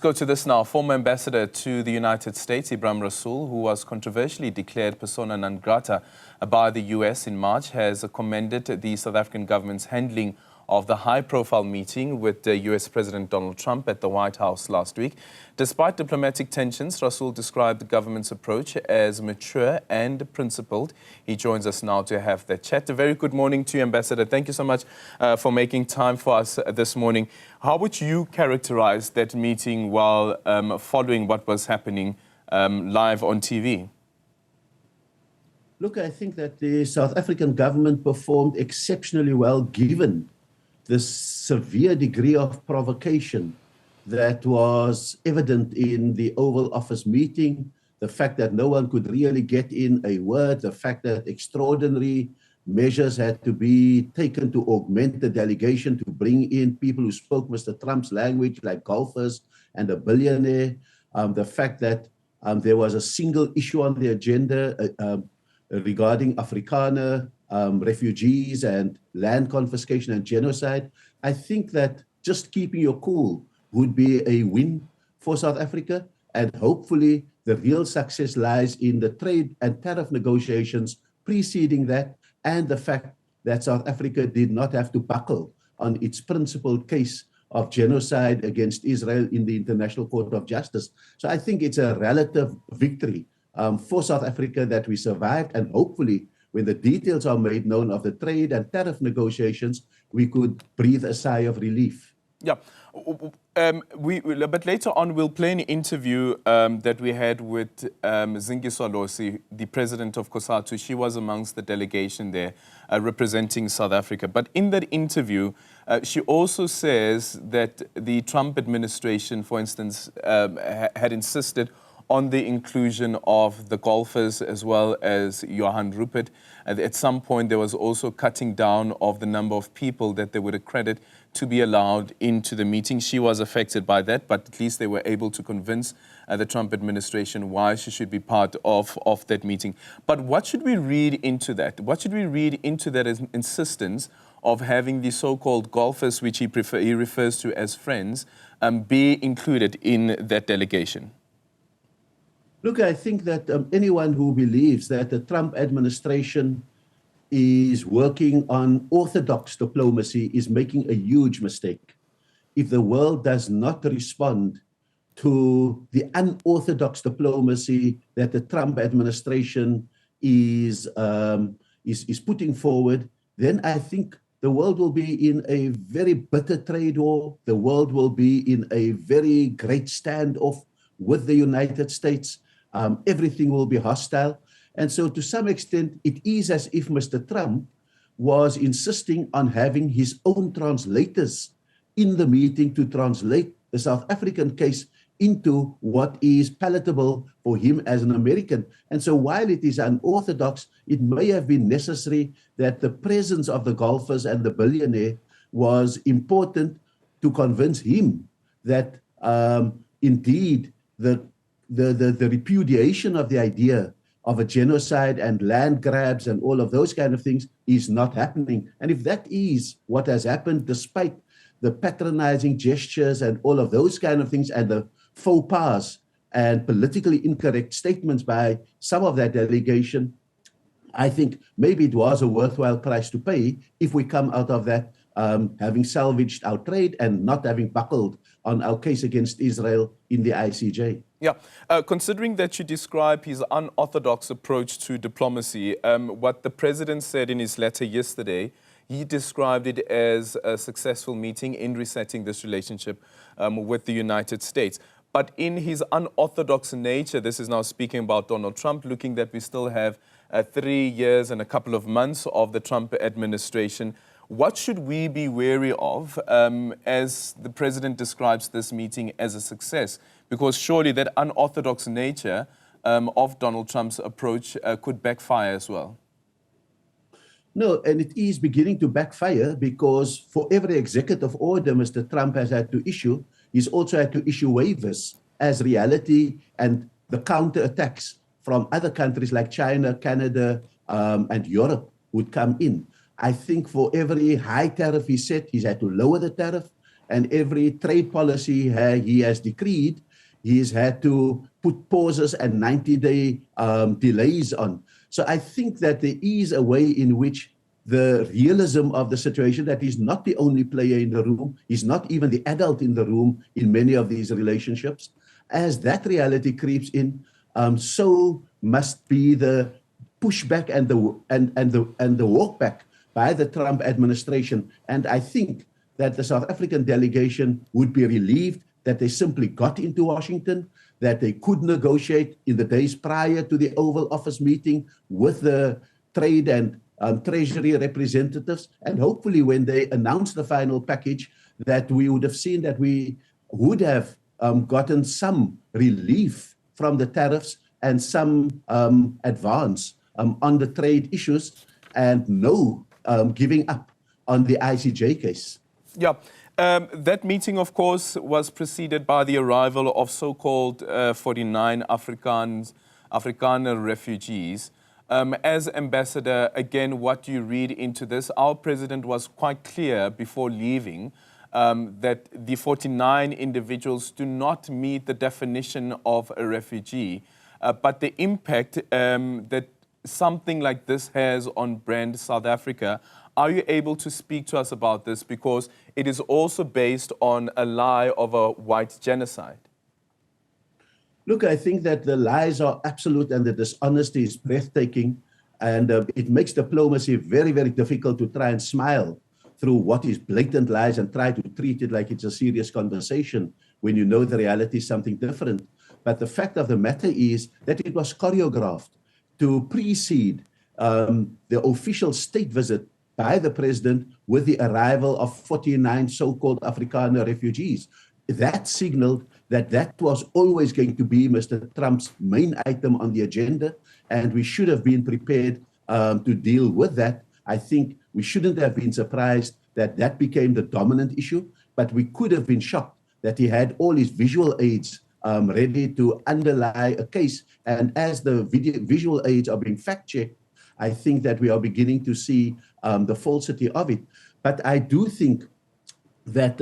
Go to this now. Former ambassador to the United States, Ebrahim Rasool, who was controversially declared persona non grata by the US in March, has commended the South African government's handling of the high-profile meeting with US President Donald Trump at the White House last week. Despite diplomatic tensions, Rasool described the government's approach as mature and principled. He joins us now to have that chat. A very good morning to you, Ambassador. Thank you so much for making time for us this morning. How would you characterize that meeting while following what was happening live on TV? Look, I think that the South African government performed exceptionally well given the severe degree of provocation that was evident in the Oval Office meeting, the fact that no one could really get in a word, the fact that extraordinary measures had to be taken to augment the delegation, to bring in people who spoke Mr. Trump's language, like golfers and a billionaire, the fact that there was a single issue on the agenda regarding Afrikaner refugees and land confiscation and genocide. I think that just keeping your cool would be a win for South Africa, and hopefully the real success lies in the trade and tariff negotiations preceding that, and the fact that South Africa did not have to buckle on its principled case of genocide against Israel in the International Court of Justice. So I think it's a relative victory for South Africa that we survived, and hopefully when the details are made known of the trade and tariff negotiations, we could breathe a sigh of relief. Yeah. But later on, we'll play an interview that we had with Zingiswa Losi, the president of COSATU. She was amongst the delegation there representing South Africa. But in that interview, she also says that the Trump administration, for instance, had insisted on the inclusion of the golfers as well as Johan Rupert. At some point, there was also cutting down of the number of people that they would accredit to be allowed into the meeting. She was affected by that, but at least they were able to convince the Trump administration why she should be part of that meeting. But what should we read into that? What should we read into that insistence of having the so-called golfers, which he refers to as friends, be included in that delegation? Look, I think that anyone who believes that the Trump administration is working on orthodox diplomacy is making a huge mistake. If the world does not respond to the unorthodox diplomacy that the Trump administration is putting forward, then I think the world will be in a very bitter trade war. The world will be in a very great standoff with the United States. Everything will be hostile. And so to some extent, it is as if Mr. Trump was insisting on having his own translators in the meeting to translate the South African case into what is palatable for him as an American. And so while it is unorthodox, it may have been necessary that the presence of the golfers and the billionaire was important to convince him that indeed the repudiation of the idea of a genocide and land grabs and all of those kind of things is not happening. And if that is what has happened, despite the patronizing gestures and all of those kind of things and the faux pas and politically incorrect statements by some of that delegation, I think maybe it was a worthwhile price to pay if we come out of that having salvaged our trade and not having buckled on our case against Israel in the ICJ. Yeah, considering that you describe his unorthodox approach to diplomacy, what the president said in his letter yesterday, he described it as a successful meeting in resetting this relationship with the United States. But in his unorthodox nature, this is now speaking about Donald Trump, looking that we still have 3 years and a couple of months of the Trump administration. What should we be wary of as the president describes this meeting as a success? Because surely that unorthodox nature of Donald Trump's approach could backfire as well. No, and it is beginning to backfire because for every executive order Mr. Trump has had to issue, he's also had to issue waivers as reality and the counterattacks from other countries like China, Canada, and Europe would come in. I think for every high tariff he set, he's had to lower the tariff. and every trade policy he has decreed, he's had to put pauses and 90-day delays on. So I think that there is a way in which the realism of the situation, that he's not the only player in the room, he's not even the adult in the room in many of these relationships. As that reality creeps in, so must be the pushback and the walk back by the Trump administration. And I think that the South African delegation would be relieved that they simply got into Washington, that they could negotiate in the days prior to the Oval Office meeting with the trade and Treasury representatives. And hopefully when they announce the final package, that we would have seen that we would have gotten some relief from the tariffs and some advance on the trade issues, and no giving up on the ICJ case. Yeah. That meeting, of course, was preceded by the arrival of so-called 49 Afrikaner refugees. As ambassador, again, what do you read into this? Our president was quite clear before leaving that the 49 individuals do not meet the definition of a refugee, but the impact that something like this has on brand South Africa. Are you able to speak to us about this? Because it is also based on a lie of a white genocide. Look, I think that the lies are absolute and the dishonesty is breathtaking. And it makes diplomacy very, very difficult to try and smile through what is blatant lies and try to treat it like it's a serious conversation when you know the reality is something different. But the fact of the matter is that it was choreographed to precede the official state visit by the president with the arrival of 49 so-called Afrikaner refugees. That signaled that that was always going to be Mr. Trump's main item on the agenda, and we should have been prepared to deal with that. I think we shouldn't have been surprised that that became the dominant issue, but we could have been shocked that he had all his visual aids ready to underlie a case. And as the visual aids are being fact-checked, I think that we are beginning to see the falsity of it. But I do think that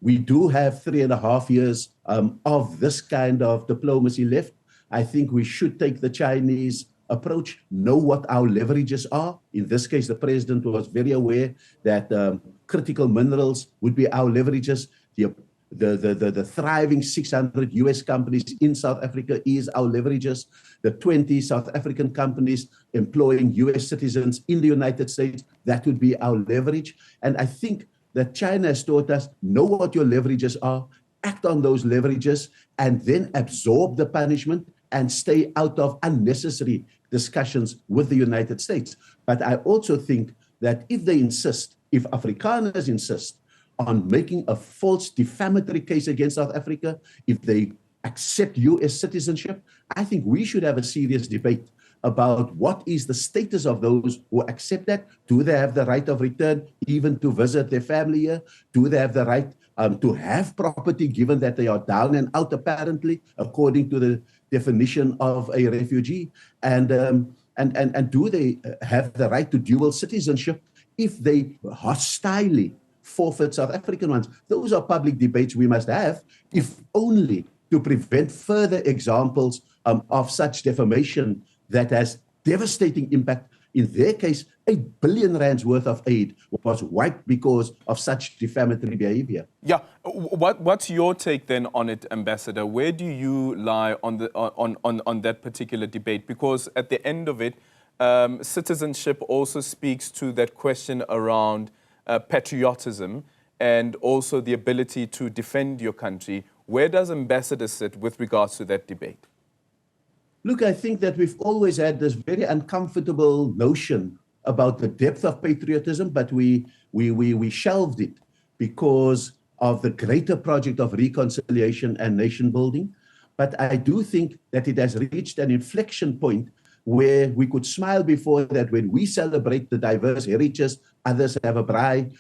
we do have 3.5 years of this kind of diplomacy left. I think we should take the Chinese approach, know what our leverages are. In this case, the president was very aware that critical minerals would be our leverages. The thriving 600 US companies in South Africa is our leverages. The 20 South African companies employing US citizens in the United States, that would be our leverage. And I think that China has taught us, know what your leverages are, act on those leverages, and then absorb the punishment and stay out of unnecessary discussions with the United States. But I also think that if they insist, if Afrikaners insist on making a false defamatory case against South Africa, if they accept US citizenship, I think we should have a serious debate about what is the status of those who accept that. Do they have the right of return, even to visit their family here? Do they have the right to have property, given that they are down and out, apparently, according to the definition of a refugee? And do they have the right to dual citizenship if they hostilely forfeit South African ones? Those are public debates we must have, if only to prevent further examples of such defamation that has devastating impact. In their case, R8 billion worth of aid was wiped because of such defamatory behavior. Yeah, what's your take then on it, Ambassador? Where do you lie on that particular debate? Because at the end of it, citizenship also speaks to that question around patriotism and also the ability to defend your country. Where does Ambassador sit with regards to that debate? Look, I think that we've always had this very uncomfortable notion about the depth of patriotism, but we shelved it because of the greater project of reconciliation and nation building. But I do think that it has reached an inflection point where we could smile before that when we celebrate the diverse heritages, others have a braai.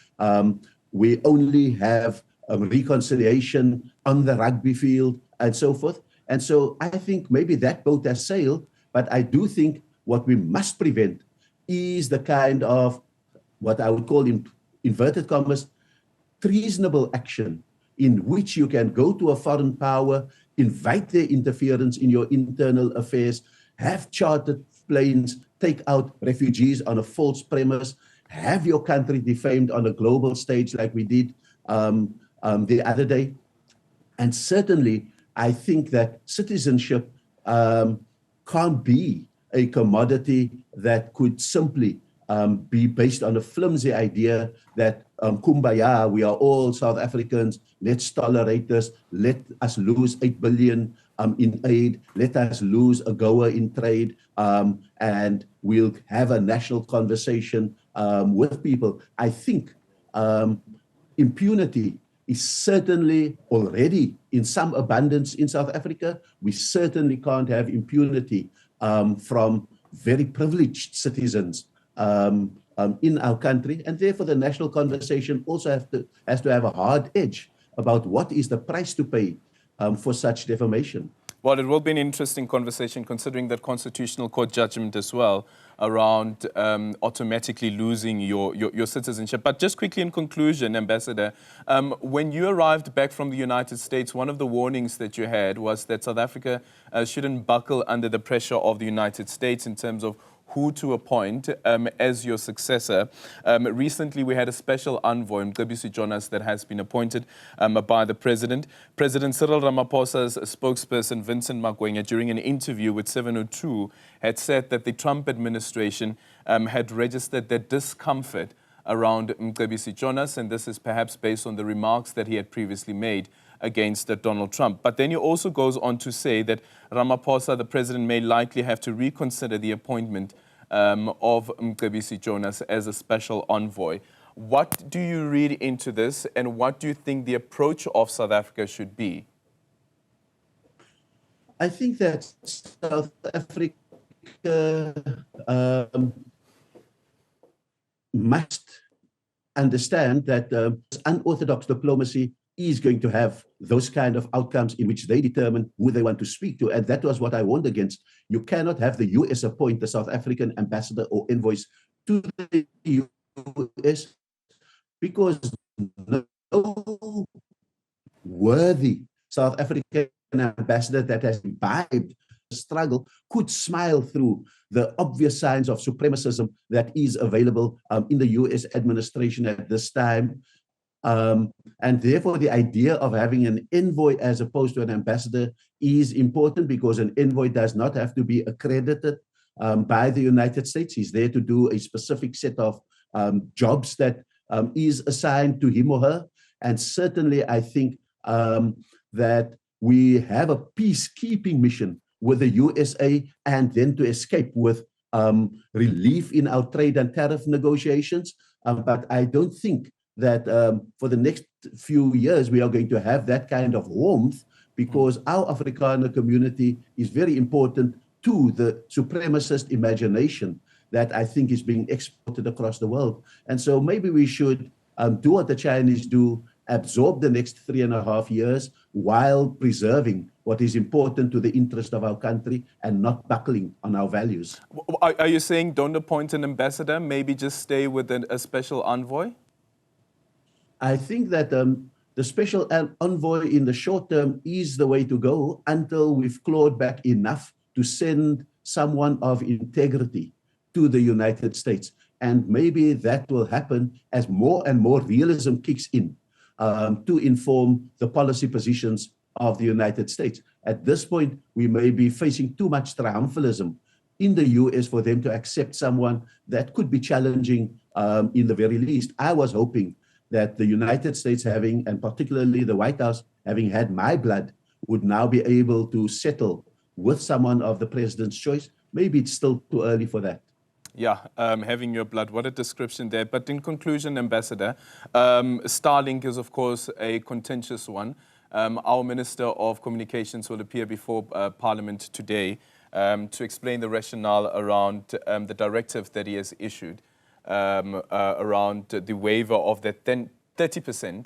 We only have reconciliation on the rugby field and so forth. And so I think maybe that boat has sailed, but I do think what we must prevent is the kind of what I would call in inverted commas, treasonable action in which you can go to a foreign power, invite their interference in your internal affairs, have chartered planes, take out refugees on a false premise, have your country defamed on a global stage like we did the other day. And certainly, I think that citizenship can't be a commodity that could simply be based on a flimsy idea that kumbaya, we are all South Africans, let's tolerate this, let us lose 8 billion in aid, let us lose a goa in trade, and we'll have a national conversation with people. I think impunity is certainly already in some abundance in South Africa. We certainly can't have impunity from very privileged citizens in our country, and therefore the national conversation also has to have a hard edge about what is the price to pay for such defamation. Well, it will be an interesting conversation considering that Constitutional Court judgment as well around automatically losing your citizenship. But just quickly in conclusion, Ambassador, when you arrived back from the United States, one of the warnings that you had was that South Africa shouldn't buckle under the pressure of the United States in terms of who to appoint as your successor. Recently, we had a special envoy, Mcebisi Jonas, that has been appointed by the president. President Cyril Ramaphosa's spokesperson, Vincent Magwenya, during an interview with 702, had said that the Trump administration had registered their discomfort around Mcebisi Jonas, and this is perhaps based on the remarks that he had previously made against Donald Trump. But then he also goes on to say that Ramaphosa, the president, may likely have to reconsider the appointment of Mcebisi Jonas as a special envoy. What do you read into this, and what do you think the approach of South Africa should be? I think that South Africa must understand that unorthodox diplomacy is going to have those kind of outcomes in which they determine who they want to speak to. And that was what I warned against. You cannot have the US appoint the South African ambassador or envoys to the US because no worthy South African ambassador that has imbibed the struggle could smile through the obvious signs of supremacism that is available in the US administration at this time. And therefore, the idea of having an envoy as opposed to an ambassador is important because an envoy does not have to be accredited by the United States. He's there to do a specific set of jobs that is assigned to him or her. And certainly, I think that we have a peacekeeping mission with the USA and then to escape with relief in our trade and tariff negotiations. But I don't think that for the next few years, we are going to have that kind of warmth because our Afrikaner community is very important to the supremacist imagination that I think is being exported across the world. And so maybe we should do what the Chinese do, absorb the next 3.5 years while preserving what is important to the interest of our country and not buckling on our values. Are you saying don't appoint an ambassador, maybe just stay with a special envoy? I think that the special envoy in the short term is the way to go until we've clawed back enough to send someone of integrity to the United States. And maybe that will happen as more and more realism kicks in to inform the policy positions of the United States. At this point, we may be facing too much triumphalism in the US for them to accept someone that could be challenging in the very least. I was hoping that the United States having, and particularly the White House, having had my blood, would now be able to settle with someone of the president's choice. Maybe it's still too early for that. Yeah, having your blood, what a description there. But in conclusion, Ambassador, Starlink is, of course, a contentious one. Our Minister of Communications will appear before Parliament today to explain the rationale around the directive that he has issued around the waiver of the 30%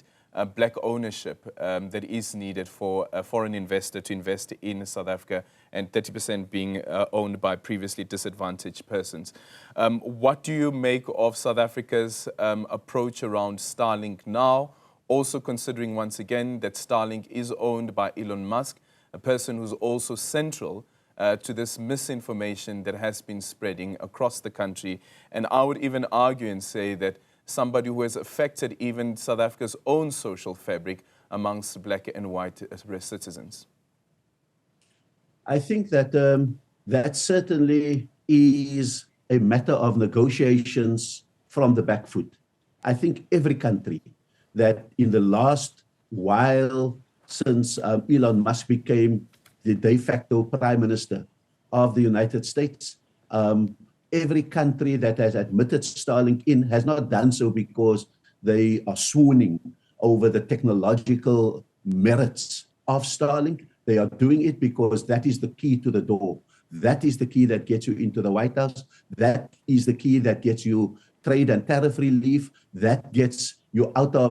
black ownership that is needed for a foreign investor to invest in South Africa, and 30% being owned by previously disadvantaged persons. What do you make of South Africa's approach around Starlink now? Also considering once again that Starlink is owned by Elon Musk, a person who's also central to this misinformation that has been spreading across the country. And I would even argue and say that somebody who has affected even South Africa's own social fabric amongst black and white citizens. I think that that certainly is a matter of negotiations from the back foot. I think every country that in the last while since Elon Musk became the de facto prime minister of the United States, every country that has admitted Starlink in has not done so because they are swooning over the technological merits of Starlink. They are doing it because that is the key to the door. That is the key that gets you into the White House. That is the key that gets you trade and tariff relief. That gets you out of